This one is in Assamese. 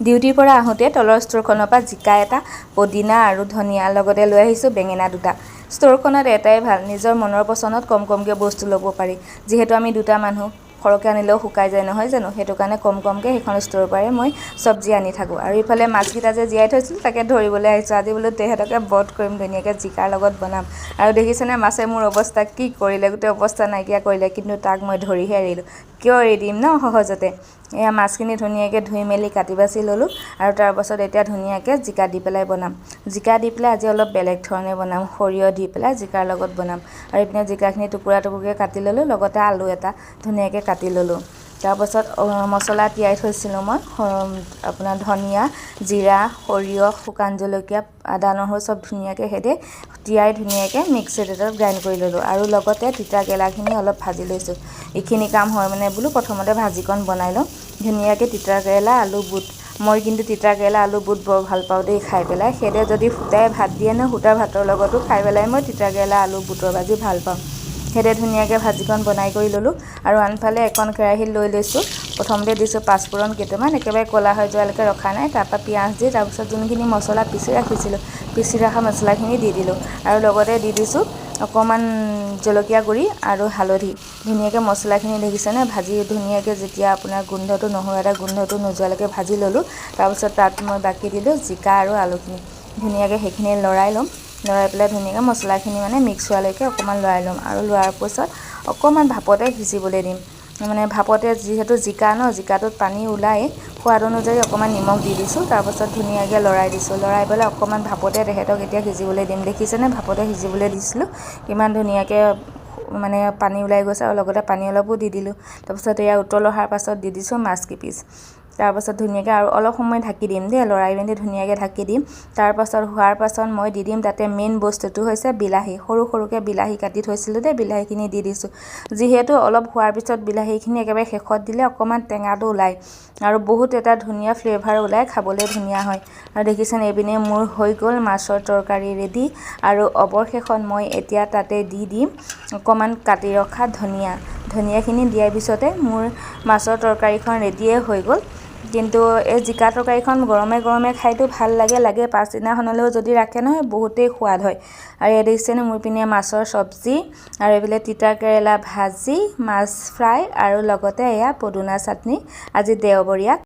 ডিউটিৰ পৰা আহোঁতে তলৰ ষ্ট'ৰখনৰ পৰা জিকা এটা, পদিনা আৰু ধনিয়া লগতে লৈ আহিছোঁ বেঙেনা দুটা। ষ্ট'ৰখনত এটাই ভাল, নিজৰ মনৰ পচন্দত কমকৈ বস্তু ল'ব পাৰি। যিহেতু আমি দুটা মানুহ, সৰহকৈ আনিলেও শুকাই যায় নহয় জানো, সেইটো কাৰণে কমকৈ সেইখন ষ্ট'ৰৰ পৰাই মই চব্জি আনি থাকোঁ। আৰু ইফালে মাছকেইটা যে জীয়াই থৈছিলোঁ তাকে ধৰিবলৈ আহিছোঁ। আজি বোলো তেহেঁতকে বধ কৰিম, ধুনীয়াকৈ জিকাৰ লগত বনাম। আৰু দেখিছেনে মাছে মোৰ অৱস্থা কি কৰিলে, গোটেই অৱস্থা নাইকিয়া কৰিলে, কিন্তু তাক মই ধৰিহে এৰিলোঁ। কিয় এৰি দিম ন সহজতে। এয়া মাছখিনি ধুনীয়াকৈ ধুই মেলি কাটি বাছি ল'লোঁ আৰু তাৰপাছত এতিয়া ধুনীয়াকৈ জিকা দি পেলাই বনাম। জিকা দি পেলাই আজি অলপ বেলেগ ধৰণে বনাম, সৰিয়হ দি পেলাই জিকাৰ লগত বনাম। আৰু এইপিনে জিকাখিনি টুকুৰা টুকুৰকৈ কাটি ল'লোঁ, লগতে আলু এটা ধুনীয়াকৈ কাটি ল'লোঁ। তাৰপাছত মছলা তিয়াই থৈছিলোঁ মই, আপোনাৰ ধনিয়া, জিৰা, সৰিয়হ, শুকান জলকীয়া, আদা নহৰু চব ধুনীয়াকৈ তিয়াই ধুনীয়াকৈ মিক্সিত এটাত গ্ৰাইণ্ড কৰি ল'লোঁ। আৰু লগতে তিতা কেৰেলাখিনি অলপ ভাজি লৈছোঁ। এইখিনি কাম হয় মানে বোলো প্ৰথমতে ভাজিকণ বনাই লওঁ। ধুনীয়াকৈ তিতা কেৰেলা, আলু, বুট, মই কিন্তু তিতা কেৰেলা, আলু, বুট বৰ ভাল পাওঁ দেই খাই পেলাই। সেইদৰে যদি সুদাই ভাত দিয়ে ন, সুদা ভাতৰ লগতো খাই পেলাই মই তিতা কেৰেলা, আলু, বুটৰ ভাজি ভাল পাওঁ। সেইদৰে ধুনীয়াকৈ ভাজিকণ বনাই কৰি ল'লোঁ। আৰু আনফালে এখন কেৰাহীত লৈ লৈছোঁ। প্ৰথমতে দিছোঁ পাঁচফোৰণ কেইটামান, একেবাৰে ক'লা হৈ যোৱালৈকে ৰখা নাই। তাৰপৰা পিঁয়াজ দি তাৰপিছত যোনখিনি মছলা পিচি ৰাখিছিলোঁ, পিচি ৰখা মছলাখিনি দি দিলোঁ। আৰু লগতে দি দিছোঁ অকণমান জলকীয়া গুড়ি আৰু হালধি। ধুনীয়াকৈ মছলাখিনি দেখিছেনে, ভাজি ধুনীয়াকৈ যেতিয়া আপোনাৰ গোন্ধটো, নহৰু এটা গোন্ধটো নোযোৱালৈকে ভাজি ল'লোঁ। তাৰপিছত তাত মই বাকি দিলোঁ জিকা আৰু আলুখিনি। ধুনীয়াকৈ সেইখিনি লৰাই ল'ম। লৰাই পেলাই ধুনীয়াকৈ মছলাখিনি মানে মিক্স হোৱালৈকে অকণমান লৰাই ল'ম। আৰু লোৱাৰ পিছত অকণমান ভাপতে সিজিবলৈ দিম। মানে ভাপতে, যিহেতু জিকা ন, জিকাটোত পানী ওলায়ে, সোৱাদ অনুযায়ী অকণমান নিমখ দি দিছোঁ। তাৰপাছত ধুনীয়াকৈ লৰাই দিছোঁ। লৰাই পেলাই অকণমান ভাপতে তেহেঁতক এতিয়া সিজিবলৈ দিম। দেখিছেনে ভাপতে সিজিবলৈ দিছিলোঁ, কিমান ধুনীয়াকৈ মানে পানী ওলাই গৈছে। আৰু লগতে পানী অলপো দি দিলোঁ। তাৰপাছত এয়া উতল অহাৰ পাছত দি দিছোঁ মাছ কেইপিচ। তাৰপাছত ধুনীয়াকৈ আৰু অলপ সময় ঢাকি দিম দেই, লৰাই মেলি ধুনীয়াকৈ ঢাকি দিম। তাৰপাছত হোৱাৰ পাছত মই দি দিম তাতে মেইন বস্তুটো হৈছে বিলাহী। সৰু সৰুকৈ বিলাহী কাটি থৈছিলোঁ দেই, বিলাহীখিনি দি দিছোঁ। যিহেতু অলপ হোৱাৰ পিছত বিলাহীখিনি একেবাৰে শেষত দিলে অকণমান টেঙাটো ওলায় আৰু বহুত এটা ধুনীয়া ফ্লেভাৰ ওলায়, খাবলৈ ধুনীয়া হয়। আৰু দেখিছেনে এইপিনে মোৰ হৈ গ'ল মাছৰ তৰকাৰী ৰেডি। আৰু অৱশেষত মই এতিয়া তাতে দি দিম অকণমান কাটি ৰখা ধনিয়া। ধনিয়াখিনি দিয়াৰ পিছতে মোৰ মাছৰ তৰকাৰীখন ৰেডিয়ে হৈ গ'ল। কিন্তু এই জিকা তৰকাৰীখন গৰমে গৰমে খাইতো ভাল লাগে, পাছদিনাখনলৈও যদি ৰাখে নহয় বহুতেই সোৱাদ হয়। আৰু এই দেখিছেনে মোৰ পিনে মাছৰ চব্জি, আৰু এইফালে তিতা কেৰেলা ভাজি, মাছ ফ্ৰাই, আৰু লগতে এয়া পদুনা চাটনি। আজি দেওবৰীয়া